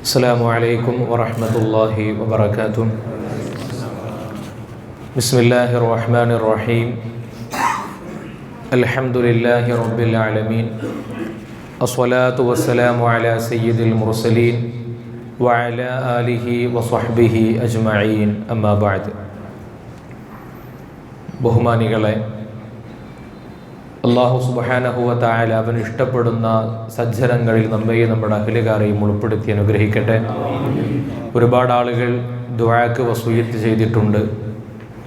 അസ്സലാമു അലൈക്കും വറഹ്മത്തുള്ളാഹി വബറകാതുഹു. ബിസ്മില്ലാഹിർ റഹ്മാനിർ റഹീം. അൽഹംദുലില്ലാഹി റബ്ബിൽ ആലമീൻ. അസ്സലാത്തു വസ്സലാമു അലാ സയ്യിദിൽ മുർസലീൻ വഅലാ ആലിഹി വസ്വഹ്ബിഹി അജ്മഈൻ. അമ്മാ ബഅദ്. ബഹുമാനികളെ, അല്ലാഹു സുബ്ഹാനഹു വ തആല അവൻ ഇഷ്ടപ്പെടുന്ന സജ്ജനങ്ങളിൽ നമ്മയും നമ്മുടെ അഹ്ലുകാരെയും ഉൾപ്പെടുത്തി അനുഗ്രഹിക്കട്ടെ. ഒരുപാട് ആളുകൾ ദുആക്ക് വസിയ്യത്ത് ചെയ്തിട്ടുണ്ട്.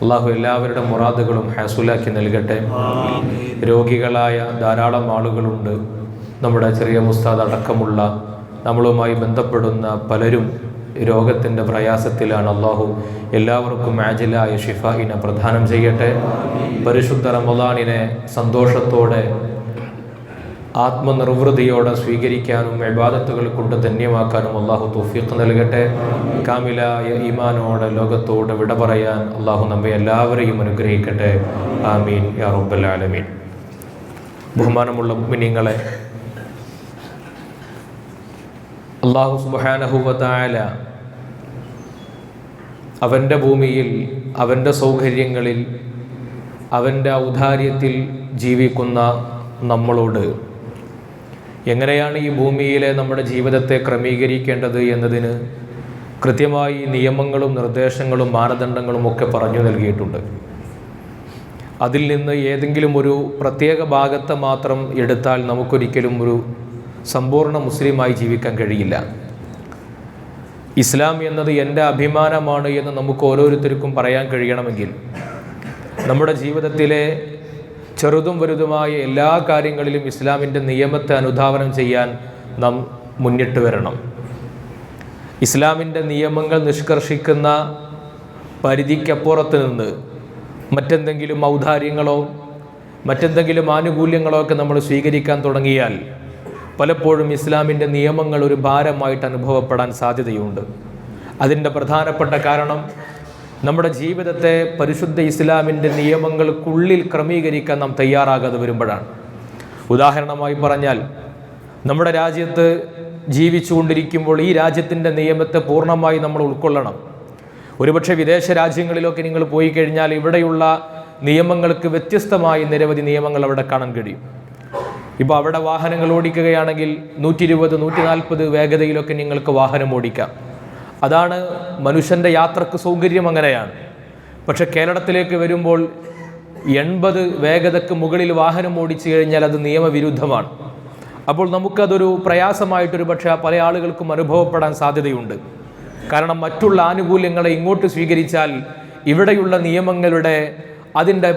അല്ലാഹു എല്ലാവരുടെ മുറാദുകളും ഹസൂലാക്കി നൽകട്ടെ. രോഗികളായ ധാരാളം ആളുകളുണ്ട്. നമ്മുടെ ചെറിയ മുസ്താദ് അടക്കമുള്ള നമ്മളുമായി ബന്ധപ്പെടുന്ന പലരും രോഗത്തിൻ്റെ പ്രയാസത്തിലാണ്. അല്ലാഹു എല്ലാവർക്കും ആജിലായ ഷിഫായിനെ പ്രദാനം ചെയ്യട്ടെ. പരിശുദ്ധ റമളാനിനെ സന്തോഷത്തോടെ ആത്മനിർവൃതിയോടെ സ്വീകരിക്കാനും ഇബാദത്തുകൾ കൊണ്ട് ധന്യമാക്കാനും അല്ലാഹു തൗഫീഖ് നൽകട്ടെ. കാമിലായ ഈമാനോടെ ലോകത്തോട് വിട പറയാൻ അല്ലാഹു നമ്മെ എല്ലാവരെയും അനുഗ്രഹിക്കട്ടെ. ആമീൻ യാ റബ്ബൽ ആലമീൻ. ബഹുമാനമുള്ള മുഅ്മിനീങ്ങളെ, അല്ലാഹു സുബ്ഹാനഹു വ തആല അവൻ്റെ ഭൂമിയിൽ, അവൻ്റെ സൗകര്യങ്ങളിൽ, അവൻ്റെ ഔദാര്യത്തിൽ ജീവിക്കുന്ന നമ്മളോട് എങ്ങനെയാണ് ഈ ഭൂമിയിലെ നമ്മുടെ ജീവിതത്തെ ക്രമീകരിക്കേണ്ടത് എന്നതിന് കൃത്യമായി നിയമങ്ങളും നിർദ്ദേശങ്ങളും മാനദണ്ഡങ്ങളും ഒക്കെ പറഞ്ഞു നൽകിയിട്ടുണ്ട്. അതിൽ നിന്ന് ഏതെങ്കിലും ഒരു പ്രത്യേക ഭാഗത്തെ മാത്രം എടുത്താൽ നമുക്കൊരിക്കലും ഒരു സമ്പൂർണ്ണ മുസ്ലിമായി ജീവിക്കാൻ കഴിയില്ല. ഇസ്ലാം എന്നത് എൻ്റെ അഭിമാനമാണ് എന്ന് നമുക്ക് ഓരോരുത്തർക്കും പറയാൻ കഴിയണമെങ്കിൽ നമ്മുടെ ജീവിതത്തിലെ ചെറുതും വലുതുമായ എല്ലാ കാര്യങ്ങളിലും ഇസ്ലാമിൻ്റെ നിയമത്തെ അനുധാവനം ചെയ്യാൻ നാം മുന്നിട്ട് വരണം. ഇസ്ലാമിൻ്റെ നിയമങ്ങൾ നിഷ്കർഷിക്കുന്ന പരിധിക്കപ്പുറത്ത് നിന്ന് മറ്റെന്തെങ്കിലും ഔദാര്യങ്ങളോ മറ്റെന്തെങ്കിലും ആനുകൂല്യങ്ങളോ ഒക്കെ നമ്മൾ സ്വീകരിക്കാൻ തുടങ്ങിയാൽ പലപ്പോഴും ഇസ്ലാമിൻ്റെ നിയമങ്ങൾ ഒരു ഭാരമായിട്ട് അനുഭവപ്പെടാൻ സാധ്യതയുണ്ട്. അതിൻ്റെ പ്രധാനപ്പെട്ട കാരണം നമ്മുടെ ജീവിതത്തെ പരിശുദ്ധ ഇസ്ലാമിൻ്റെ നിയമങ്ങൾക്കുള്ളിൽ ക്രമീകരിക്കാൻ നാം തയ്യാറാകാതെ വരുമ്പോഴാണ്. ഉദാഹരണമായി പറഞ്ഞാൽ, നമ്മുടെ രാജ്യത്ത് ജീവിച്ചുകൊണ്ടിരിക്കുമ്പോൾ ഈ രാജ്യത്തിൻ്റെ നിയമത്തെ പൂർണ്ണമായി നമ്മൾ ഉൾക്കൊള്ളണം. ഒരുപക്ഷെ വിദേശ രാജ്യങ്ങളിലൊക്കെ നിങ്ങൾ പോയി കഴിഞ്ഞാൽ ഇവിടെയുള്ള നിയമങ്ങൾക്ക് വ്യത്യസ്തമായ നിരവധി നിയമങ്ങൾ അവിടെ കാണാൻ കഴിയും. ഇപ്പോൾ അവിടെ വാഹനങ്ങൾ ഓടിക്കുകയാണെങ്കിൽ 120, 140 വേഗതയിലൊക്കെ നിങ്ങൾക്ക് വാഹനം ഓടിക്കാം. അതാണ് മനുഷ്യൻ്റെ യാത്രക്ക് സൗകര്യം, അങ്ങനെയാണ്. പക്ഷെ കേരളത്തിലേക്ക് വരുമ്പോൾ 80 വേഗതയ്ക്ക് മുകളിൽ വാഹനം ഓടിച്ചു കഴിഞ്ഞാൽ അത് നിയമവിരുദ്ധമാണ്. അപ്പോൾ നമുക്കതൊരു പ്രയാസമായിട്ടൊരു പക്ഷേ പല ആളുകൾക്കും അനുഭവപ്പെടാൻ സാധ്യതയുണ്ട്. കാരണം മറ്റുള്ള ആനുകൂല്യങ്ങളെ ഇങ്ങോട്ട് സ്വീകരിച്ചാൽ ഇവിടെയുള്ള നിയമങ്ങളുടെ അതിൻ്റെ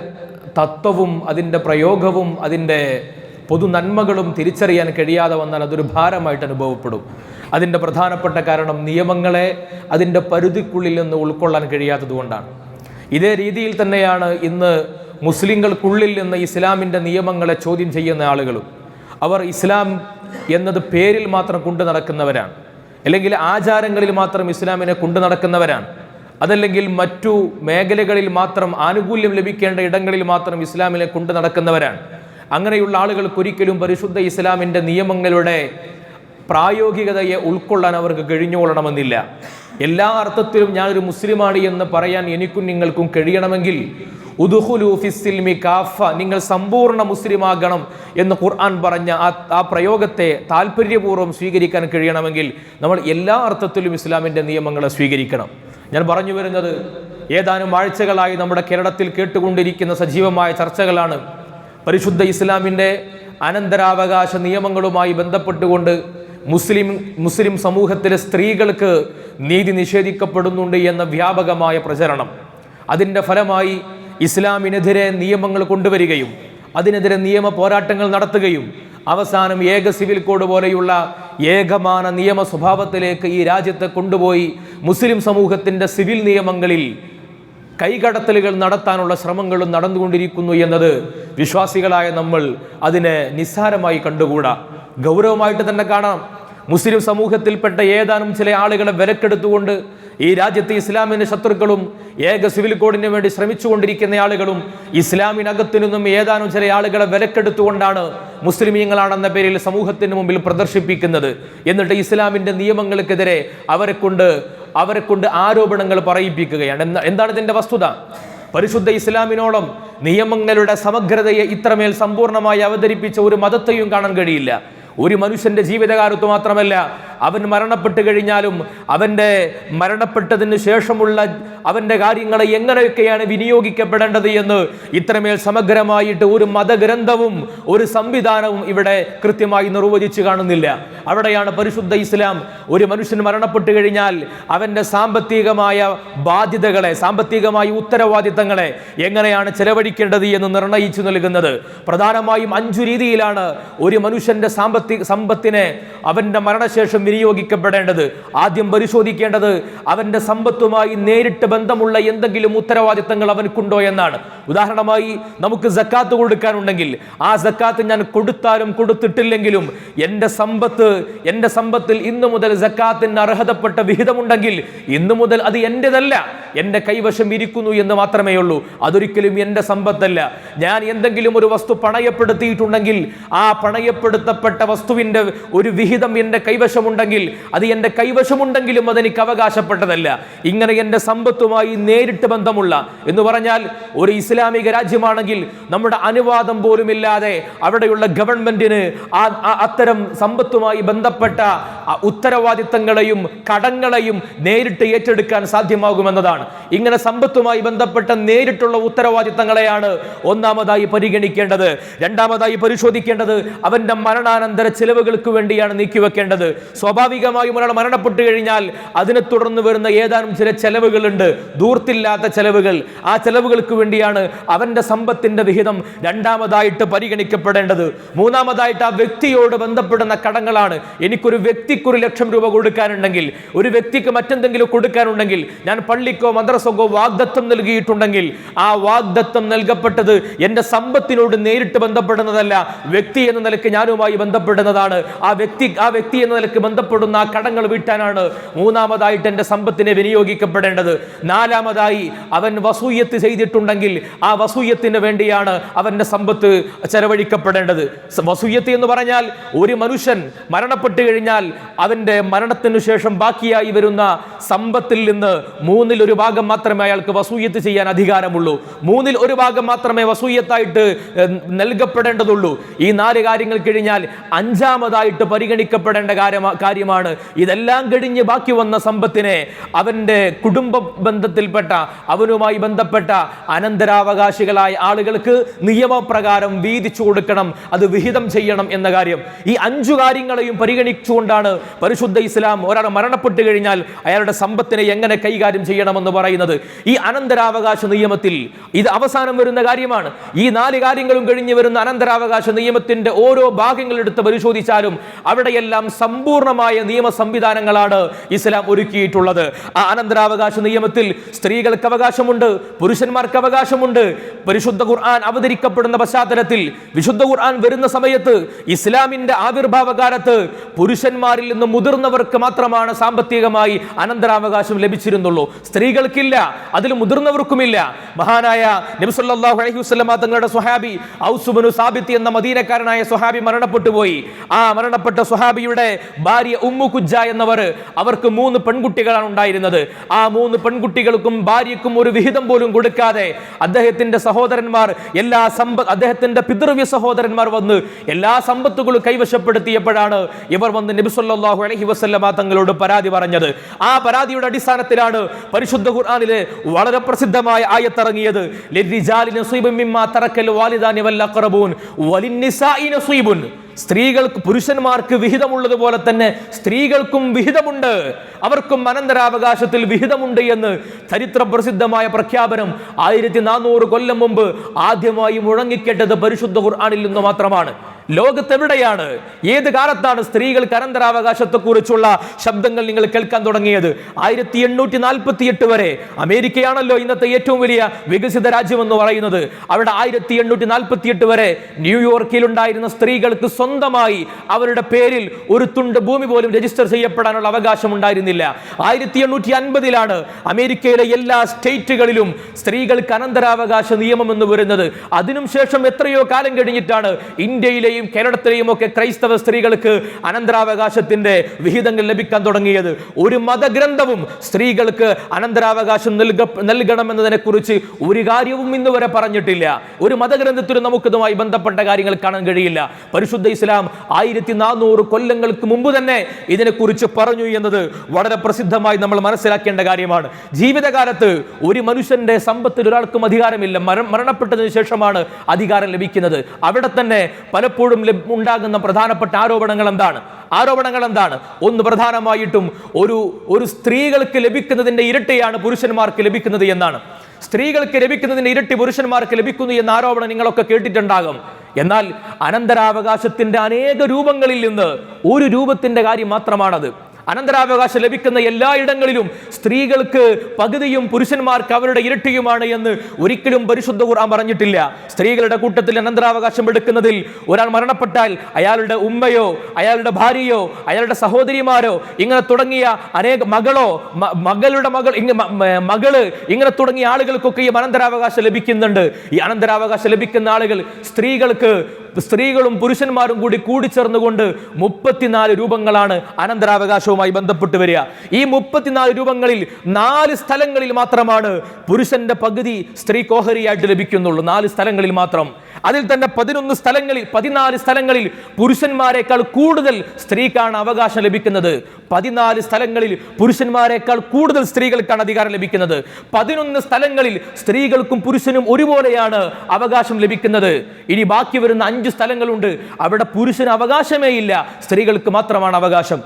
തത്വവും അതിൻ്റെ പ്രയോഗവും അതിൻ്റെ പൊതു നന്മകളും തിരിച്ചറിയാൻ കഴിയാതെ വന്നാൽ അതൊരു ഭാരമായിട്ട് അനുഭവപ്പെടും. അതിൻ്റെ പ്രധാനപ്പെട്ട കാരണം നിയമങ്ങളെ അതിൻ്റെ പരിധിക്കുള്ളിൽ നിന്ന് ഉൾക്കൊള്ളാൻ കഴിയാത്തത് കൊണ്ടാണ്. ഇതേ രീതിയിൽ തന്നെയാണ് ഇന്ന് മുസ്ലിങ്ങൾക്കുള്ളിൽ നിന്ന് ഇസ്ലാമിൻ്റെ നിയമങ്ങളെ ചോദ്യം ചെയ്യുന്ന ആളുകളും. അവർ ഇസ്ലാം എന്നത് പേരിൽ മാത്രം കൊണ്ടു നടക്കുന്നവരാണ്, അല്ലെങ്കിൽ ആചാരങ്ങളിൽ മാത്രം ഇസ്ലാമിനെ കൊണ്ടു നടക്കുന്നവരാണ്, അതല്ലെങ്കിൽ മറ്റു മേഖലകളിൽ മാത്രം ആനുകൂല്യം ലഭിക്കേണ്ട ഇടങ്ങളിൽ മാത്രം ഇസ്ലാമിനെ കൊണ്ടു നടക്കുന്നവരാണ്. അങ്ങനെയുള്ള ആളുകൾക്കൊരിക്കലും പരിശുദ്ധ ഇസ്ലാമിൻ്റെ നിയമങ്ങളുടെ പ്രായോഗികതയെ ഉൾക്കൊള്ളാൻ അവർക്ക് കഴിഞ്ഞുകൊള്ളണമെന്നില്ല. എല്ലാ അർത്ഥത്തിലും ഞാനൊരു മുസ്ലിമാണ് എന്ന് പറയാൻ എനിക്കും നിങ്ങൾക്കും കഴിയണമെങ്കിൽ ഉദ്ഖുലൂ ഫിസ്സിൽമി കാഫ, നിങ്ങൾ സമ്പൂർണ്ണ മുസ്ലിമാകണം എന്ന് ഖുർആൻ പറഞ്ഞ ആ പ്രയോഗത്തെ താല്പര്യപൂർവ്വം സ്വീകരിക്കാൻ കഴിയണമെങ്കിൽ നമ്മൾ എല്ലാ അർത്ഥത്തിലും ഇസ്ലാമിൻ്റെ നിയമങ്ങളെ സ്വീകരിക്കണം. ഞാൻ പറഞ്ഞു വരുന്നത്, ഏതാനും ആഴ്ചകളായി നമ്മുടെ കേരളത്തിൽ കേട്ടുകൊണ്ടിരിക്കുന്ന സജീവമായ ചർച്ചകളാണ് പരിശുദ്ധ ഇസ്ലാമിൻ്റെ അനന്തരാവകാശ നിയമങ്ങളുമായി ബന്ധപ്പെട്ടുകൊണ്ട് മുസ്ലിം സമൂഹത്തിലെ സ്ത്രീകൾക്ക് നീതി നിഷേധിക്കപ്പെടുന്നുണ്ട് എന്ന വ്യാപകമായ പ്രചരണം. അതിൻ്റെ ഫലമായി ഇസ്ലാമിനെതിരെ നിയമങ്ങൾ കൊണ്ടുവരികയും അതിനെതിരെ നിയമ പോരാട്ടങ്ങൾ നടത്തുകയും അവസാനം ഏക സിവിൽ കോഡ് പോലെയുള്ള ഏകമാന നിയമ സ്വഭാവത്തിലേക്ക് ഈ രാജ്യത്തെ കൊണ്ടുപോയി മുസ്ലിം സമൂഹത്തിൻ്റെ സിവിൽ നിയമങ്ങളിൽ കൈകടത്തലുകൾ നടത്താനുള്ള ശ്രമങ്ങളും നടന്നുകൊണ്ടിരിക്കുന്നു എന്നത് വിശ്വാസികളായ നമ്മൾ അതിനെ നിസ്സാരമായി കണ്ടുകൂടാ, ഗൗരവമായിട്ട് തന്നെ കാണാം. മുസ്ലിം സമൂഹത്തിൽപ്പെട്ട ഏതാനും ചില ആളുകളെ വിലക്കെടുത്തുകൊണ്ട് ഈ രാജ്യത്തെ ഇസ്ലാമിന്റെ ശത്രുക്കളും ഏക സിവിൽ കോഡിന് വേണ്ടി ശ്രമിച്ചുകൊണ്ടിരിക്കുന്ന ആളുകളും ഇസ്ലാമിനകത്തു നിന്നും ഏതാനും ചില ആളുകളെ വിലക്കെടുത്തുകൊണ്ടാണ് മുസ്ലിമീങ്ങളാണെന്ന പേരിൽ സമൂഹത്തിന് മുമ്പിൽ പ്രദർശിപ്പിക്കുന്നത്. എന്നിട്ട് ഇസ്ലാമിന്റെ നിയമങ്ങൾക്കെതിരെ അവരെ കൊണ്ട് ആരോപണങ്ങൾ പറയിപ്പിക്കുകയാണ്. എന്താണ് ഇതിന്റെ വസ്തുത? പരിശുദ്ധ ഇസ്ലാമിനോളം നിയമങ്ങളുടെ സമഗ്രതയെ ഇത്രമേൽ സമ്പൂർണ്ണമായി അവതരിപ്പിച്ച ഒരു മതത്തെയും കാണാൻ കഴിയില്ല. ഒരു മനുഷ്യന്റെ ജീവിതകാലത്ത് മാത്രമല്ല, അവൻ മരണപ്പെട്ടു കഴിഞ്ഞാലും അവൻ്റെ മരണപ്പെട്ടതിന് ശേഷമുള്ള അവൻ്റെ കാര്യങ്ങളെ എങ്ങനെയൊക്കെയാണ് വിനിയോഗിക്കപ്പെടേണ്ടത് എന്ന് ഇത്രമേൽ സമഗ്രമായിട്ട് ഒരു മതഗ്രന്ഥവും ഒരു സംവിധാനവും ഇവിടെ കൃത്യമായി നിർവചിച്ചു കാണുന്നില്ല. അവിടെയാണ് പരിശുദ്ധ ഇസ്ലാം ഒരു മനുഷ്യൻ മരണപ്പെട്ടു കഴിഞ്ഞാൽ അവൻ്റെ സാമ്പത്തികമായ ബാധ്യതകളെ, സാമ്പത്തികമായ ഉത്തരവാദിത്തങ്ങളെ എങ്ങനെയാണ് ചെലവഴിക്കേണ്ടത് എന്ന് നിർണയിച്ചു നൽകുന്നത്. പ്രധാനമായും 5 രീതിയിലാണ് ഒരു മനുഷ്യന്റെ സമ്പത്തിനെ അവൻ്റെ മരണശേഷം വിനിയോഗിക്കപ്പെടേണ്ടത്. ആദ്യം പരിശോധിക്കേണ്ടത് അവൻ്റെ സമ്പത്തുമായി നേരിട്ട് ബന്ധമുള്ള എന്തെങ്കിലും ഉത്തരവാദിത്തങ്ങൾ അവൻക്കുണ്ടോ എന്നാണ്. ഉദാഹരണമായി, നമുക്ക് സക്കാത്ത് കൊടുക്കാനുണ്ടെങ്കിൽ ആ സക്കാത്ത് ഞാൻ കൊടുത്താലും കൊടുത്തിട്ടില്ലെങ്കിലും എൻ്റെ സമ്പത്തിൽ ഇന്നു മുതൽ സക്കാത്തിന് അർഹതപ്പെട്ട വിഹിതമുണ്ടെങ്കിൽ ഇന്നു മുതൽ അത് എൻ്റെതല്ല, എൻ്റെ കൈവശം ഇരിക്കുന്നു എന്ന് മാത്രമേ ഉള്ളൂ. അതൊരിക്കലും എൻ്റെ സമ്പത്തല്ല. ഞാൻ എന്തെങ്കിലും ഒരു വസ്തു പണയപ്പെടുത്തിയിട്ടുണ്ടെങ്കിൽ ആ പണയപ്പെടുത്തപ്പെട്ട വസ്തുവിൻ്റെ ഒരു വിഹിതം എൻ്റെ കൈവശമുണ്ടെങ്കിൽ അത് എൻ്റെ കൈവശമുണ്ടെങ്കിലും അതെനിക്ക് അവകാശപ്പെട്ടതല്ല. ഇങ്ങനെ എൻ്റെ സമ്പത്തുമായി നേരിട്ട് ബന്ധമുള്ള എന്ന് പറഞ്ഞാൽ ഒരു ഇസ്ലാമിക രാജ്യമാണെങ്കിൽ നമ്മുടെ അനുവാദം പോലുമില്ലാതെ അവിടെയുള്ള ഗവൺമെന്റിന് അത്തരം സമ്പത്തുമായി ബന്ധപ്പെട്ട ഉത്തരവാദിത്തങ്ങളെയും കടങ്ങളെയും നേരിട്ട് ഏറ്റെടുക്കാൻ സാധ്യമാകുമെന്നതാണ്. ഇങ്ങനെ സമ്പത്തുമായി ബന്ധപ്പെട്ട നേരിട്ടുള്ള ഉത്തരവാദിത്തങ്ങളെയാണ് ഒന്നാമതായി പരിഗണിക്കേണ്ടത്. രണ്ടാമതായി പരിശോധിക്കേണ്ടത് അവന്റെ മരണാനന്തര ചിലവുകൾക്ക് വേണ്ടിയാണ് നീക്കിവെക്കേണ്ടത്. സ്വാഭാവികമായും ഒരാൾ മരണപ്പെട്ടു കഴിഞ്ഞാൽ അതിനെ തുടർന്ന് വരുന്ന ഏതാനും ചില ചെലവുകളുണ്ട്, ദൂർത്തില്ലാത്ത ചെലവുകൾ. ആ ചെലവുകൾക്ക് വേണ്ടിയാണ് അവന്റെ സമ്പത്തിന്റെ വിഹിതം രണ്ടാമതായിട്ട് പരിഗണിക്കപ്പെടേണ്ടത്. മൂന്നാമതായിട്ട് ആ വ്യക്തിയോട് ബന്ധപ്പെടുന്ന കടങ്ങളാണ്. എനിക്കൊരു വ്യക്തിക്ക് 1 ലക്ഷം രൂപ കൊടുക്കാനുണ്ടെങ്കിൽ, ഒരു വ്യക്തിക്ക് മറ്റെന്തെങ്കിലും കൊടുക്കാനുണ്ടെങ്കിൽ, ഞാൻ പള്ളിക്കോ മദ്രസക്കോ വാഗ്ദത്തം നൽകിയിട്ടുണ്ടെങ്കിൽ ആ വാഗ്ദത്തം നൽകപ്പെട്ടത് എൻ്റെ സമ്പത്തിനോട് നേരിട്ട് ബന്ധപ്പെടുന്നതല്ല, വ്യക്തി എന്ന നിലയ്ക്ക് ഞാനുമായി ബന്ധപ്പെടുന്നതാണ്. ആ വ്യക്തി എന്ന നിലയ്ക്ക് ബന്ധപ്പെടുന്ന ആ കടങ്ങൾ വീട്ടാനാണ് മൂന്നാമതായിട്ട് എൻ്റെ സമ്പത്തിനെ വിനിയോഗിക്കപ്പെടേണ്ടത്. നാലാമതായി അവൻ വസൂയത്ത് ചെയ്തിട്ടുണ്ടെങ്കിൽ ആ വസൂയത്തിന് വേണ്ടിയാണ് അവൻ്റെ സമ്പത്ത് ചെലവഴിക്കപ്പെടേണ്ടത്. വസൂയത്ത് എന്ന് പറഞ്ഞാൽ ഒരു മനുഷ്യൻ മരണപ്പെട്ടു കഴിഞ്ഞാൽ അവൻ്റെ മരണത്തിനു ശേഷം ബാക്കിയായി വരുന്ന സമ്പത്തിൽ നിന്ന് 1/3 ഭാഗം മാത്രമേ അയാൾക്ക് വസൂയത്ത് ചെയ്യാൻ അധികാരമുള്ളൂ. 1/3 ഭാഗം മാത്രമേ വസൂയത്തായിട്ട് നൽകപ്പെടേണ്ടതുള്ളൂ. ഈ 4 കാര്യങ്ങൾ കഴിഞ്ഞാൽ 5ാമതായിട്ട് പരിഗണിക്കപ്പെടേണ്ട കാര്യമാണ് ഇതെല്ലാം കഴിഞ്ഞ് ബാക്കി വന്ന സമ്പത്തിനെ അവൻ്റെ കുടുംബ ബന്ധത്തിൽപ്പെട്ട അവനുമായി ബന്ധപ്പെട്ട അനന്തരാവകാശികളായ ആളുകൾക്ക് നിയമപ്രകാരം വീതിച്ചു കൊടുക്കണം, അത് വിഹിതം ചെയ്യണം എന്ന കാര്യം. ഈ 5 കാര്യങ്ങളെയും പരിഗണിച്ചുകൊണ്ടാണ് പരിശുദ്ധ ഇസ്ലാം ഒരാൾ മരണപ്പെട്ടു കഴിഞ്ഞാൽ അയാളുടെ സമ്പത്തിനെ എങ്ങനെ കൈകാര്യം ചെയ്യണമെന്ന് പറയുന്നത്. ഈ അനന്തരാവകാശ നിയമത്തിൽ ഇത് അവസാനം വരുന്ന കാര്യമാണ്. ഈ 4 കാര്യങ്ങളും കഴിഞ്ഞ് വരുന്ന അനന്തരാവകാശ നിയമത്തിന്റെ ഓരോ ഭാഗങ്ങളെടുത്ത് പരിശോധിച്ചാലും അവിടെയെല്ലാം സമ്പൂർണമായ നിയമ സംവിധാനങ്ങളാണ് ഇസ്ലാം ഒരുക്കിയിട്ടുള്ളത്. ആ അനന്തരാവകാശ നിയമത്തിൽ സ്ത്രീകൾക്ക് അവകാശമുണ്ട്, പുരുഷന്മാർക്ക് അവകാശമുണ്ട്. പരിശുദ്ധ ഖുർആൻ അവതരിക്കപ്പെടുന്ന പശ്ചാത്തലത്തിൽ, വിശുദ്ധ ഖുർആൻ വരുന്ന സമയത്ത് ഇസ്ലാമിന്റെ ആവിർഭാവകാലത്ത് പുരുഷന്മാരിൽ നിന്ന് മുതിർന്നവർക്ക് മാത്രമാണ് സാമ്പത്തികമായി അനന്തരാവകാശം ലഭിച്ചിരുന്നുള്ളൂ, സ്ത്രീകൾക്കില്ല, അതിൽ മുതിർന്നവർക്കുമില്ല. മഹാനായ നബി സല്ലല്ലാഹു അലൈഹി വസല്ലം തങ്ങളുടെ സ്വഹാബി ഔസ് ഇബ്നു സാബിത്ത് എന്ന മദീനക്കാരനായ സ്വഹാബി മരണപ്പെട്ടു പോയി. ആ മരണപ്പെട്ട സ്വഹാബിയുടെ ഭാര്യ ഉമ്മു കുജ്ജ എന്നവർ, അവർക്ക് 3 പെൺകുട്ടികളാണ് ഉണ്ടായിരുന്നത്. ആ 3 പെൺകുട്ടികൾക്കും ഭാര്യയ്ക്കും ഒരു വിഹിതം പോലും കൊടുക്കാതെ അദ്ദേഹത്തിന്റെ സഹോദരന്മാർ അദ്ദേഹത്തിന്റെ പിതൃവ്യ സഹോദരന്മാർ വന്ന് എല്ലാ സമ്പത്തുകളും കൈവശപ്പെടുത്തിയപ്പോഴാണ് ഇവർ വന്ന് നബി സല്ലല്ലാഹു അലൈഹി വസല്ലം തങ്ങളോട് പരാതി പറഞ്ഞത്. ആ പരാതിയുടെ അടിസ്ഥാനത്തിലാണ് പരിശുദ്ധ ഖുർആനിലെ വളരെ പ്രസിദ്ധമായ ആയത്ത് ഇറങ്ങിയത്. ലിർരിജാലി നസീബും മിമ്മാ തറക്കൽ വാലിദാനി വൽ അഖറബൂൻ വലിന്നിസാഇ നസീബുൻ. സ്ത്രീകൾക്ക്, പുരുഷന്മാർക്ക് വിഹിതമുള്ളതുപോലെ തന്നെ സ്ത്രീകൾക്കും വിഹിതമുണ്ട്, അവർക്കും അനന്തരാവകാശത്തിൽ വിഹിതമുണ്ട് എന്ന് ചരിത്ര പ്രസിദ്ധമായ പ്രഖ്യാപനം 1400 കൊല്ലം മുമ്പ് ആദ്യമായി മുഴങ്ങിക്കേട്ടത് പരിശുദ്ധ ഖുർആനിൽ നിന്ന് മാത്രമാണ്. ലോകത്തെവിടെയാണ്, ഏത് കാലത്താണ് സ്ത്രീകൾക്ക് അനന്തരാവകാശത്തെക്കുറിച്ചുള്ള ശബ്ദങ്ങൾ നിങ്ങൾ കേൾക്കാൻ തുടങ്ങിയത്? 1848 വരെ. അമേരിക്കയാണല്ലോ ഇന്നത്തെ ഏറ്റവും വലിയ വികസിത രാജ്യമെന്ന് പറയുന്നത്. അവിടെ 1848 വരെ ന്യൂയോർക്കിൽ ഉണ്ടായിരുന്ന സ്ത്രീകൾക്ക് സ്വന്തം സ്വന്തമായി അവരുടെ പേരിൽ ഒരു തുണ്ട് ഭൂമി പോലും രജിസ്റ്റർ ചെയ്യപ്പെടാനുള്ള അവകാശം ഉണ്ടായിരുന്നില്ല. 1850 അമേരിക്കയിലെ എല്ലാ സ്റ്റേറ്റുകളിലും സ്ത്രീകൾക്ക് അനന്തരാവകാശ നിയമം എന്ന് വരുന്നത്. അതിനും ശേഷം എത്രയോ കാലം കഴിഞ്ഞിട്ടാണ് ഇന്ത്യയിലെയും കേരളത്തിലെയും ഒക്കെ ക്രൈസ്തവ സ്ത്രീകൾക്ക് അനന്തരാവകാശത്തിന്റെ വിഹിതങ്ങൾ ലഭിക്കാൻ തുടങ്ങിയത്. ഒരു മതഗ്രന്ഥവും സ്ത്രീകൾക്ക് അനന്തരാവകാശം നൽകണമെന്നതിനെ കുറിച്ച് ഒരു കാര്യവും ഇന്ന് വരെ പറഞ്ഞിട്ടില്ല. ഒരു മതഗ്രന്ഥത്തിലും നമുക്കിതുമായി ബന്ധപ്പെട്ട കാര്യങ്ങൾ കാണാൻ കഴിയില്ല. പരിശുദ്ധ ഇസ്ലാം 1400 കൊല്ലങ്ങൾക്ക് മുമ്പ് തന്നെ ഇതിനെക്കുറിച്ച് പറഞ്ഞു എന്നത് വളരെ പ്രസിദ്ധമായി നമ്മൾ മനസ്സിലാക്കേണ്ട കാര്യമാണ്. ജീവിതകാലത്ത് ഒരു മനുഷ്യന്റെ സമ്പത്തിൽ ഒരാൾക്കും അധികാരമില്ല. മരണപ്പെട്ടതിന് ശേഷമാണ് അധികാരം ലഭിക്കുന്നത്. അവിടെ തന്നെ പലപ്പോഴും ഉണ്ടാകുന്ന പ്രധാനപ്പെട്ട ആരോപണങ്ങൾ എന്താണ്? ഒന്ന്, പ്രധാനമായിട്ടും ഒരു സ്ത്രീകൾക്ക് ലഭിക്കുന്നതിന്റെ ഇരട്ടിയാണ് പുരുഷന്മാർക്ക് ലഭിക്കുന്നത് എന്നാണ്. സ്ത്രീകൾക്ക് ലഭിക്കുന്നതിന്റെ ഇരട്ടി പുരുഷന്മാർക്ക് ലഭിക്കുന്നു എന്ന ആരോപണം നിങ്ങളൊക്കെ കേട്ടിട്ടുണ്ടാകും. എന്നാൽ അനന്തരാവകാശത്തിന്റെ അനേക രൂപങ്ങളിൽ നിന്ന് ഒരു രൂപത്തിന്റെ കാര്യം മാത്രമാണത്. അനന്തരാവകാശം ലഭിക്കുന്ന എല്ലായിടങ്ങളിലും സ്ത്രീകൾക്ക് പകുതിയും പുരുഷന്മാർക്ക് അവരുടെ ഇരട്ടിയുമാണ് എന്ന് ഒരിക്കലും പരിശുദ്ധ ഖുർആൻ പറഞ്ഞിട്ടില്ല. സ്ത്രീകളുടെ കൂട്ടത്തിൽ അനന്തരാവകാശം എടുക്കുന്നതിൽ ഒരാൾ മരണപ്പെട്ടാൽ അയാളുടെ ഉമ്മയോ അയാളുടെ ഭാര്യയോ അയാളുടെ സഹോദരിമാരോ ഇങ്ങനെ തുടങ്ങിയ അനേക മകള് ഇങ്ങനെ തുടങ്ങിയ ആളുകൾക്കൊക്കെ ഈ അനന്തരാവകാശം ലഭിക്കുന്നുണ്ട്. ഈ അനന്തരാവകാശം ലഭിക്കുന്ന ആളുകൾ സ്ത്രീകളും പുരുഷന്മാരും കൂടിച്ചേർന്നുകൊണ്ട് 34 രൂപങ്ങളാണ് അനന്തരാവകാശവുമായി ബന്ധപ്പെട്ട് വരിക. ഈ 34 രൂപങ്ങളിൽ 4 സ്ഥലങ്ങളിൽ മാത്രമാണ് പുരുഷന്റെ പകുതി സ്ത്രീക്ക് ഓഹരിയായിട്ട് ലഭിക്കുന്നുള്ളൂ. 4 സ്ഥലങ്ങളിൽ മാത്രം. അതിൽ തന്നെ 14 സ്ഥലങ്ങളിൽ പുരുഷന്മാരെക്കാൾ കൂടുതൽ സ്ത്രീക്കാണ് അവകാശം ലഭിക്കുന്നത്. 14 സ്ഥലങ്ങളിൽ പുരുഷന്മാരെക്കാൾ കൂടുതൽ സ്ത്രീകൾക്കാണ് അധികാരം ലഭിക്കുന്നത്. 11 സ്ഥലങ്ങളിൽ സ്ത്രീകൾക്കും പുരുഷനും ഒരുപോലെയാണ് അവകാശം ലഭിക്കുന്നത്. ഇനി ബാക്കി വരുന്ന 5 സ്ഥലങ്ങളുണ്ട്. അവിടെ പുരുഷന് അവകാശമേ ഇല്ല, സ്ത്രീകൾക്ക് മാത്രമാണ് അവകാശം.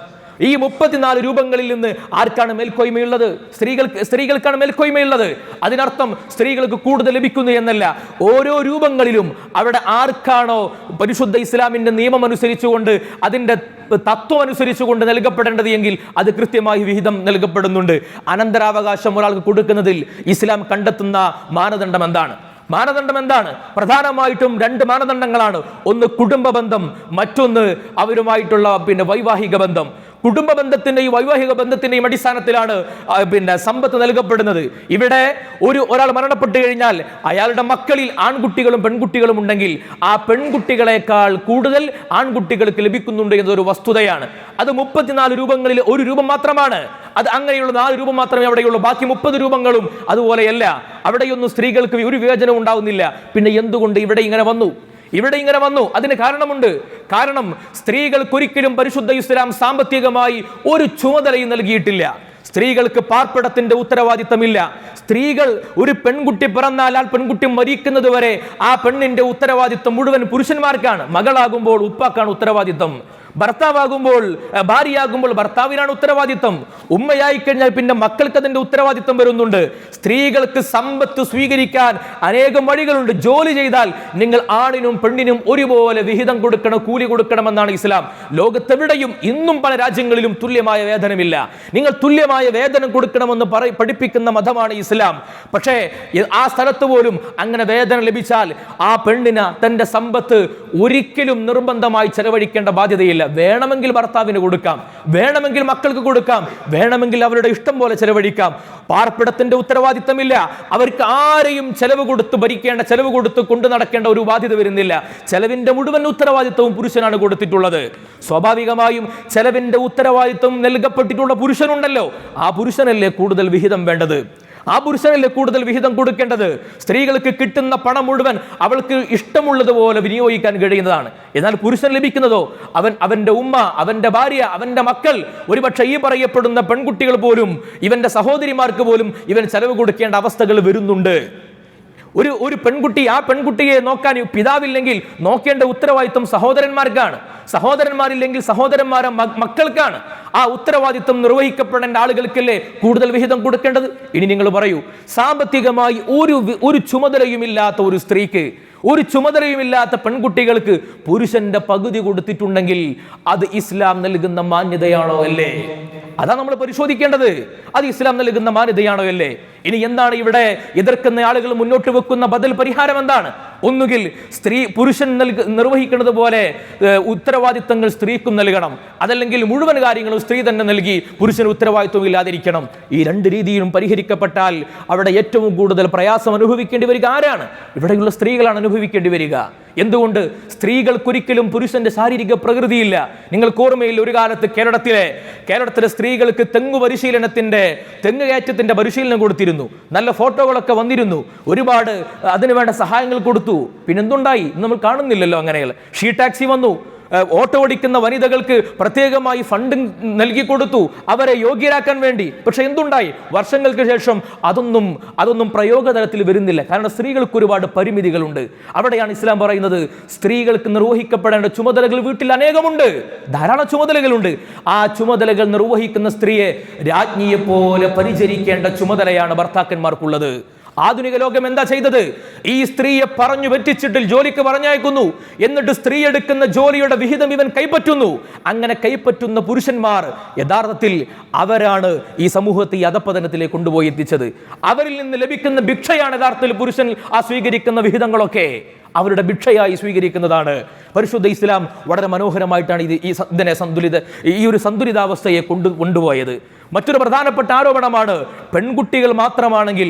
ഈ 34 രൂപങ്ങളിൽ നിന്ന് ആർക്കാണ് മേൽക്കോയ്മയുള്ളത്? സ്ത്രീകൾക്കാണ് മേൽക്കോയ്മയുള്ളത്. അതിനർത്ഥം സ്ത്രീകൾക്ക് കൂടുതൽ ലഭിക്കുന്നു എന്നല്ല. ഓരോ രൂപങ്ങളിലും അവിടെ ആർക്കാണോ പരിശുദ്ധ ഇസ്ലാമിന്റെ നിയമം അനുസരിച്ചുകൊണ്ട് അതിന്റെ തത്വം അനുസരിച്ചുകൊണ്ട് നൽകപ്പെടേണ്ടത് എങ്കിൽ അത് കൃത്യമായി വിഹിതം നൽകപ്പെടുന്നുണ്ട്. അനന്തരാവകാശം ഒരാൾക്ക് കൊടുക്കുന്നതിൽ ഇസ്ലാം കണ്ടെത്തുന്ന മാനദണ്ഡം എന്താണ്? പ്രധാനമായിട്ടും 2 മാനദണ്ഡങ്ങളാണ്. ഒന്ന് കുടുംബ ബന്ധം, മറ്റൊന്ന് അവരുമായിട്ടുള്ള വൈവാഹിക ബന്ധം. കുടുംബ ബന്ധത്തിന്റെയും വൈവാഹിക ബന്ധത്തിന്റെയും അടിസ്ഥാനത്തിലാണ് സമ്പത്ത് നൽകപ്പെടുന്നത്. ഇവിടെ ഒരാൾ മരണപ്പെട്ടു കഴിഞ്ഞാൽ അയാളുടെ മക്കളിൽ ആൺകുട്ടികളും പെൺകുട്ടികളും ഉണ്ടെങ്കിൽ ആ പെൺകുട്ടികളെക്കാൾ കൂടുതൽ ആൺകുട്ടികൾക്ക് ലഭിക്കുന്നുണ്ട് എന്നതൊരു വസ്തുതയാണ്. അത് 34 രൂപങ്ങളിൽ ഒരു രൂപം മാത്രമാണ്. അത് അങ്ങനെയുള്ള 4 രൂപം മാത്രമേ അവിടെയുള്ളൂ. ബാക്കി 30 രൂപങ്ങളും അതുപോലെയല്ല. അവിടെയൊന്നും സ്ത്രീകൾക്ക് ഒരു വിവേചനം ഉണ്ടാവുന്നില്ല. പിന്നെ എന്തുകൊണ്ട് ഇവിടെ ഇങ്ങനെ വന്നു? അതിന് കാരണമുണ്ട്. കാരണം സ്ത്രീകൾക്കൊരിക്കലും പരിശുദ്ധ ഇസ്ലാം സാമ്പത്തികമായി ഒരു ചുമതലയും നൽകിയിട്ടില്ല. സ്ത്രീകൾക്ക് പാർപ്പിടത്തിന്റെ ഉത്തരവാദിത്തമില്ല. സ്ത്രീകൾ ഒരു പെൺകുട്ടി പിറന്നാൽ ആ പെൺകുട്ടി മരിക്കുന്നത് വരെ ആ പെണ്ണിന്റെ ഉത്തരവാദിത്തം മുഴുവൻ പുരുഷന്മാർക്കാണ്. മകളാകുമ്പോൾ ഉപ്പാക്കാണ് ഉത്തരവാദിത്തം. ഭർത്താവാകുമ്പോൾ ഭാര്യയാകുമ്പോൾ ഭർത്താവിനാണ് ഉത്തരവാദിത്തം. ഉമ്മയായി കഴിഞ്ഞാൽ പിന്നെ മക്കൾക്ക് അതിന്റെ ഉത്തരവാദിത്തം വരുന്നുണ്ട്. സ്ത്രീകൾക്ക് സമ്പത്ത് സ്വീകരിക്കാൻ അനേകം വഴികളുണ്ട്. ജോലി ചെയ്താൽ നിങ്ങൾ ആണിനും പെണ്ണിനും ഒരുപോലെ വിഹിതം കൊടുക്കണം, കൂലി കൊടുക്കണമെന്നാണ് ഇസ്ലാം. ലോകത്തെവിടെയും ഇന്നും പല രാജ്യങ്ങളിലും തുല്യമായ വേതനമില്ല. നിങ്ങൾ തുല്യമായ വേതനം കൊടുക്കണമെന്ന് പഠിപ്പിക്കുന്ന മതമാണ് ഇസ്ലാം. പക്ഷേ ആ സ്ഥലത്ത് പോലും അങ്ങനെ വേതനം ലഭിച്ചാൽ ആ പെണ്ണിന് തന്റെ സമ്പത്ത് ഒരിക്കലും നിർബന്ധമായി ചെലവഴിക്കേണ്ട ബാധ്യതയില്ല. വേണമെങ്കിൽ ഭർത്താവിന് കൊടുക്കാം, വേണമെങ്കിൽ മക്കൾക്ക് കൊടുക്കാം, വേണമെങ്കിൽ അവരുടെ ഇഷ്ടം പോലെ ചെലവഴിക്കാം. പാർപ്പിടത്തിന്റെ ഉത്തരവാദിത്തമില്ല. അവർക്ക് ആരെയും ചെലവ് കൊടുത്ത് കൊണ്ടു നടക്കേണ്ട ഒരു ബാധ്യത വരുന്നില്ല. ചെലവിന്റെ മുഴുവൻ ഉത്തരവാദിത്തവും പുരുഷനാണ് കൊടുത്തിട്ടുള്ളത്. സ്വാഭാവികമായും ചെലവിന്റെ ഉത്തരവാദിത്തം നൽകപ്പെട്ടിട്ടുള്ള പുരുഷനുണ്ടല്ലോ, ആ പുരുഷനല്ലേ കൂടുതൽ വിഹിതം വേണ്ടത്, ആ പുരുഷനല്ലേ കൂടുതൽ വിഹിതം കൊടുക്കേണ്ടത്. സ്ത്രീകൾക്ക് കിട്ടുന്ന പണം മുഴുവൻ അവൾക്ക് ഇഷ്ടമുള്ളതുപോലെ വിനിയോഗിക്കാൻ കഴിയുന്നതാണ്. എന്നാൽ പുരുഷൻ ലഭിക്കുന്നതോ അവന്റെ ഉമ്മ, അവന്റെ ഭാര്യ, അവന്റെ മക്കൾ, ഒരുപക്ഷെ ഈ പറയപ്പെടുന്ന പെൺകുട്ടികൾ പോലും, ഇവന്റെ സഹോദരിമാർക്ക് പോലും ഇവൻ ചെലവ് കൊടുക്കേണ്ട അവസ്ഥകൾ വരുന്നുണ്ട്. ഒരു പെൺകുട്ടി, ആ പെൺകുട്ടിയെ നോക്കാൻ പിതാവില്ലെങ്കിൽ നോക്കേണ്ട ഉത്തരവാദിത്വം സഹോദരന്മാർക്കാണ്. സഹോദരന്മാരില്ലെങ്കിൽ സഹോദരന്മാരെ മക്കൾക്കാണ്. ആ ഉത്തരവാദിത്വം നിർവഹിക്കപ്പെടേണ്ട ആളുകൾക്കല്ലേ കൂടുതൽ വിഹിതം കൊടുക്കേണ്ടത്. ഇനി നിങ്ങൾ പറയൂ, സാമ്പത്തികമായി ഒരു ചുമതലയുമില്ലാത്ത ഒരു സ്ത്രീക്ക്, ഒരു ചുമതലയുമില്ലാത്ത പെൺകുട്ടികൾക്ക് പുരുഷന്റെ പകുതി കൊടുത്തിട്ടുണ്ടെങ്കിൽ അത് ഇസ്ലാം നൽകുന്ന മാന്യതയാണോ അല്ലേ? അതാ നമ്മൾ പരിശോധിക്കേണ്ടത്. അത് ഇസ്ലാം നൽകുന്ന മാന്യതയാണോ അല്ലേ? ഇനി എന്താണ് ഇവിടെ എതിർക്കുന്ന ആളുകൾ മുന്നോട്ട് വെക്കുന്ന ബദൽ പരിഹാരം എന്താണ്? ഒന്നുകിൽ പുരുഷൻ നിർവഹിക്കുന്നത് പോലെ ഉത്തരവാദിത്തങ്ങൾ സ്ത്രീക്കും നൽകണം, അതല്ലെങ്കിൽ മുഴുവൻ കാര്യങ്ങളും സ്ത്രീ തന്നെ നൽകി പുരുഷന് ഉത്തരവാദിത്വം ഇല്ലാതിരിക്കണം. ഈ രണ്ട് രീതിയിലും പരിഹരിക്കപ്പെട്ടാൽ അവിടെ ഏറ്റവും കൂടുതൽ പ്രയാസം അനുഭവിക്കേണ്ടി വരിക ആരാണ്? ഇവിടെയുള്ള സ്ത്രീകളാണ് അനുഭവിക്കേണ്ടി വരിക. എന്തുകൊണ്ട്? സ്ത്രീകൾക്കൊരിക്കലും പുരുഷന്റെ ശാരീരിക പ്രകൃതിയില്ല. നിങ്ങൾക്ക് ഓർമ്മയിൽ ഒരു കാലത്ത് കേരളത്തിലെ സ്ത്രീകൾക്ക് തെങ്ങ് കയറ്റത്തിന്റെ പരിശീലനം കൊടുത്തിരുന്നു. നല്ല ഫോട്ടോകളൊക്കെ വന്നിരുന്നു, ഒരുപാട് അതിനുവേണ്ട സഹായങ്ങൾ കൊടുത്തു. പിന്നെന്തുണ്ടായി? നമ്മൾ കാണുന്നില്ലല്ലോ. അങ്ങനെയുള്ള ഷീ ടാക്സി വന്നു, ഓട്ടോ ഓടിക്കുന്ന വനിതകൾക്ക് പ്രത്യേകമായി ഫണ്ട് നൽകി കൊടുത്തു അവരെ യോഗ്യരാക്കാൻ വേണ്ടി. പക്ഷെ എന്തുണ്ടായി? വർഷങ്ങൾക്ക് ശേഷം അതൊന്നും പ്രയോഗതലത്തിൽ വരുന്നില്ല. കാരണം സ്ത്രീകൾക്ക് ഒരുപാട് പരിമിതികളുണ്ട്. അവിടെയാണ് ഇസ്ലാം പറയുന്നത് സ്ത്രീകൾക്ക് നിർവഹിക്കപ്പെടേണ്ട ചുമതലകൾ വീട്ടിൽ അനേകമുണ്ട്, ധാരാളം ചുമതലകളുണ്ട്. ആ ചുമതലകൾ നിർവഹിക്കുന്ന സ്ത്രീയെ രാജ്ഞിയെ പോലെ പരിചരിക്കേണ്ട ചുമതലയാണ് ഭർത്താക്കന്മാർക്കുള്ളത്. ആധുനിക ലോകം എന്താ ചെയ്തത്? ഈ സ്ത്രീയെ പറഞ്ഞു പറ്റിച്ചിട്ട് ജോലിക്ക് പറഞ്ഞയക്കുന്നു, എന്നിട്ട് സ്ത്രീ എടുക്കുന്ന ജോലിയുടെ വിഹിതം ഇവൻ കൈപ്പറ്റുന്നു. അങ്ങനെ കൈപ്പറ്റുന്ന പുരുഷന്മാർ യഥാർത്ഥത്തിൽ അവരാണ് ഈ സമൂഹത്തെ ഈ അധപ്പതനത്തിലേക്ക് കൊണ്ടുപോയി എത്തിച്ചത്. അവരിൽ നിന്ന് ലഭിക്കുന്ന ഭിക്ഷയാണ് യഥാർത്ഥത്തിൽ പുരുഷൻ സ്വീകരിക്കുന്ന വിഹിതങ്ങളൊക്കെ അവരുടെ ഭിക്ഷയായി സ്വീകരിക്കുന്നതാണ്. പരിശുദ്ധ ഇസ്ലാം വളരെ മനോഹരമായിട്ടാണ് ഈ ഒരു സന്തുലിതാവസ്ഥയെ കൊണ്ടുപോയത്. മറ്റൊരു പ്രധാനപ്പെട്ട ആരോപണമാണ് പെൺകുട്ടികൾ മാത്രമാണെങ്കിൽ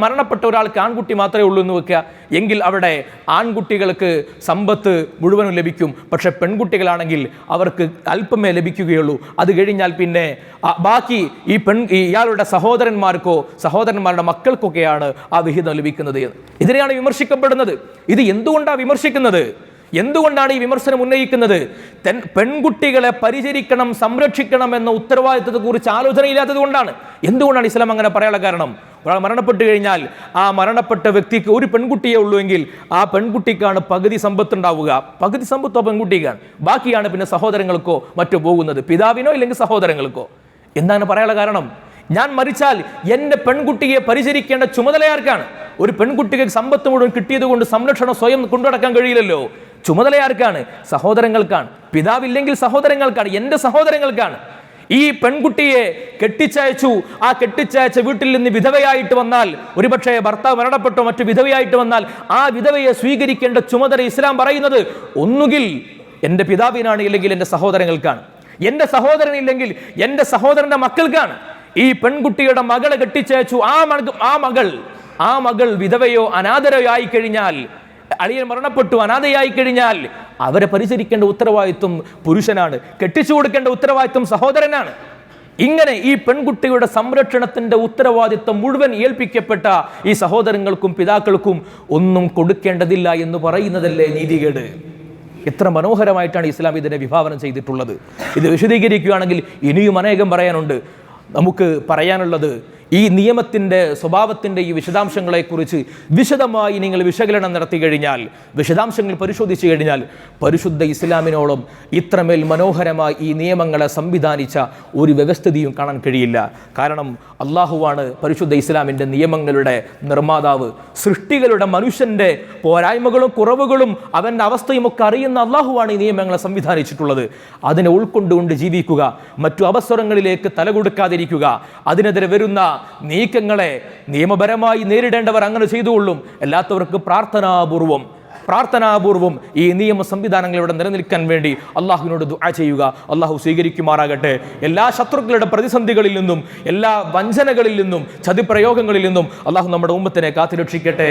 മരണപ്പെട്ട ഒരാൾക്ക് ആൺകുട്ടി മാത്രമേ ഉള്ളൂ എന്ന് വെക്കുക എങ്കിൽ അവിടെ ആൺകുട്ടികൾക്ക് സമ്പത്ത് മുഴുവനും ലഭിക്കും. പക്ഷെ പെൺകുട്ടികളാണെങ്കിൽ അവർക്ക് അല്പമേ ലഭിക്കുകയുള്ളൂ. അത് കഴിഞ്ഞാൽ പിന്നെ ബാക്കി ഇയാളുടെ സഹോദരന്മാരുടെ മക്കൾക്കൊക്കെയാണ് ആ വിഹിതം ലഭിക്കുന്നത്. ഇതിനെയാണ് വിമർശിക്കപ്പെടുന്നത്. ഇത് എന്തുകൊണ്ടാണ് വിമർശിക്കുന്നത്? എന്തുകൊണ്ടാണ് ഈ വിമർശനം ഉന്നയിക്കുന്നത്? പെൺകുട്ടികളെ പരിചരിക്കണം, സംരക്ഷിക്കണം എന്ന ഉത്തരവാദിത്തത്തെ കുറിച്ച് ആലോചനയില്ലാത്തത് കൊണ്ടാണ്. എന്തുകൊണ്ടാണ് ഇസ്ലാം അങ്ങനെ പറയാനുള്ള കാരണം? ഒരാൾ മരണപ്പെട്ടു കഴിഞ്ഞാൽ ആ മരണപ്പെട്ട വ്യക്തിക്ക് ഒരു പെൺകുട്ടിയേ ഉള്ളൂ എങ്കിൽ ആ പെൺകുട്ടിക്കാണ് പകുതി സമ്പത്ത് ഉണ്ടാവുക. പകുതി സമ്പത്തോ പെൺകുട്ടിക്കാണ്, ബാക്കിയാണ് പിന്നെ സഹോദരങ്ങൾക്കോ മറ്റോ പോകുന്നത്, പിതാവിനോ ഇല്ലെങ്കിൽ സഹോദരങ്ങൾക്കോ. എന്താണ് പറയാനുള്ള കാരണം? ഞാൻ മരിച്ചാൽ എൻ്റെ പെൺകുട്ടിയെ പരിചരിക്കേണ്ട ചുമതലയാർക്കാണ്? ഒരു പെൺകുട്ടിക്ക് സമ്പത്ത് മുഴുവൻ കിട്ടിയത് കൊണ്ട് സംരക്ഷണം സ്വയം കൊണ്ടുനടക്കാൻ കഴിയില്ലല്ലോ. ചുമതലയാർക്കാണ്? സഹോദരങ്ങൾക്കാണ്. പിതാവില്ലെങ്കിൽ സഹോദരങ്ങൾക്കാണ്, എൻ്റെ സഹോദരങ്ങൾക്കാണ്. ഈ പെൺകുട്ടിയെ കെട്ടിച്ചയച്ചു, ആ കെട്ടിച്ചയച്ച വീട്ടിൽ നിന്ന് വിധവയായിട്ട് വന്നാൽ, ഒരുപക്ഷെ ഭർത്താവ് മരണപ്പെട്ടോ മറ്റു വിധവയായിട്ട് വന്നാൽ ആ വിധവയെ സ്വീകരിക്കേണ്ട ചുമതല ഇസ്ലാം പറയുന്നത് ഒന്നുകിൽ എൻ്റെ പിതാവിനാണ്, ഇല്ലെങ്കിൽ എൻ്റെ സഹോദരങ്ങൾക്കാണ്. എൻ്റെ സഹോദരൻ ഇല്ലെങ്കിൽ എൻ്റെ സഹോദരന്റെ മക്കൾക്കാണ്. ഈ പെൺകുട്ടിയുടെ മകളെ കെട്ടിച്ചയച്ചു, ആ മകൾ വിധവയോ അനാഥരയോ ആയി കഴിഞ്ഞാൽ, അളിയൻ മരണപ്പെട്ടു അനാഥയായി കഴിഞ്ഞാൽ അവരെ പരിചരിക്കേണ്ട ഉത്തരവാദിത്വം പുരുഷനാണ്, കെട്ടിച്ചു കൊടുക്കേണ്ട ഉത്തരവാദിത്വം സഹോദരനാണ്. ഇങ്ങനെ ഈ പെൺകുട്ടിയുടെ സംരക്ഷണത്തിന്റെ ഉത്തരവാദിത്വം മുഴുവൻ ഏൽപ്പിക്കപ്പെട്ട ഈ സഹോദരങ്ങൾക്കും പിതാക്കൾക്കും ഒന്നും കൊടുക്കേണ്ടതില്ല എന്ന് പറയുന്നതല്ലേ നീതികേട്? എത്ര മനോഹരമായിട്ടാണ് ഇസ്ലാം ഇതിനെ വിഭാവനം ചെയ്തിട്ടുള്ളത്. ഇത് വിശദീകരിക്കുകയാണെങ്കിൽ ഇനിയും അനേകം പറയാനുണ്ട്. നമുക്ക് പറയാനുള്ളത് ഈ നിയമത്തിൻ്റെ സ്വഭാവത്തിൻ്റെ ഈ വിശദാംശങ്ങളെക്കുറിച്ച് വിശദമായി നിങ്ങൾ വിശകലനം നടത്തി കഴിഞ്ഞാൽ, വിശദാംശങ്ങൾ പരിശോധിച്ചു കഴിഞ്ഞാൽ പരിശുദ്ധ ഇസ്ലാമിനോളം ഇത്രമേൽ മനോഹരമായി ഈ നിയമങ്ങളെ സംവിധാനിച്ച ഒരു വ്യവസ്ഥിതിയും കാണാൻ കഴിയില്ല. കാരണം അള്ളാഹുവാണ് പരിശുദ്ധ ഇസ്ലാമിൻ്റെ നിയമങ്ങളുടെ നിർമ്മാതാവ്. സൃഷ്ടികളുടെ മനുഷ്യൻ്റെ പോരായ്മകളും കുറവുകളും അവൻ്റെ അവസ്ഥയും ഒക്കെ അറിയുന്ന അള്ളാഹുവാണ് ഈ നിയമങ്ങളെ സംവിധാനിച്ചിട്ടുള്ളത്. അതിനെ ഉൾക്കൊണ്ടുകൊണ്ട് ജീവിക്കുക, മറ്റു അവസരങ്ങളിലേക്ക് തലകൊടുക്കാതിരിക്കുക, അതിനെതിരെ വരുന്ന നീക്കങ്ങളെ നിയമപരമായി നേരിടേണ്ടവർ അങ്ങനെ ചെയ്തുകൊള്ളും. അല്ലാത്തവർക്ക് പ്രാർത്ഥനാപൂർവം ഈ നിയമ സംവിധാനങ്ങൾ ഇവിടെ നിലനിൽക്കാൻ വേണ്ടി അള്ളാഹുവിനോട് ദുആ ചെയ്യുക. അള്ളാഹു സ്വീകരിക്കുമാറാകട്ടെ. എല്ലാ ശത്രുക്കളുടെ പ്രതിസന്ധികളിൽ നിന്നും, എല്ലാ വഞ്ചനകളിൽ നിന്നും, ചതിപ്രയോഗങ്ങളിൽ നിന്നും അള്ളാഹു നമ്മുടെ ഉമ്മത്തിനെ കാത്തുരക്ഷിക്കട്ടെ.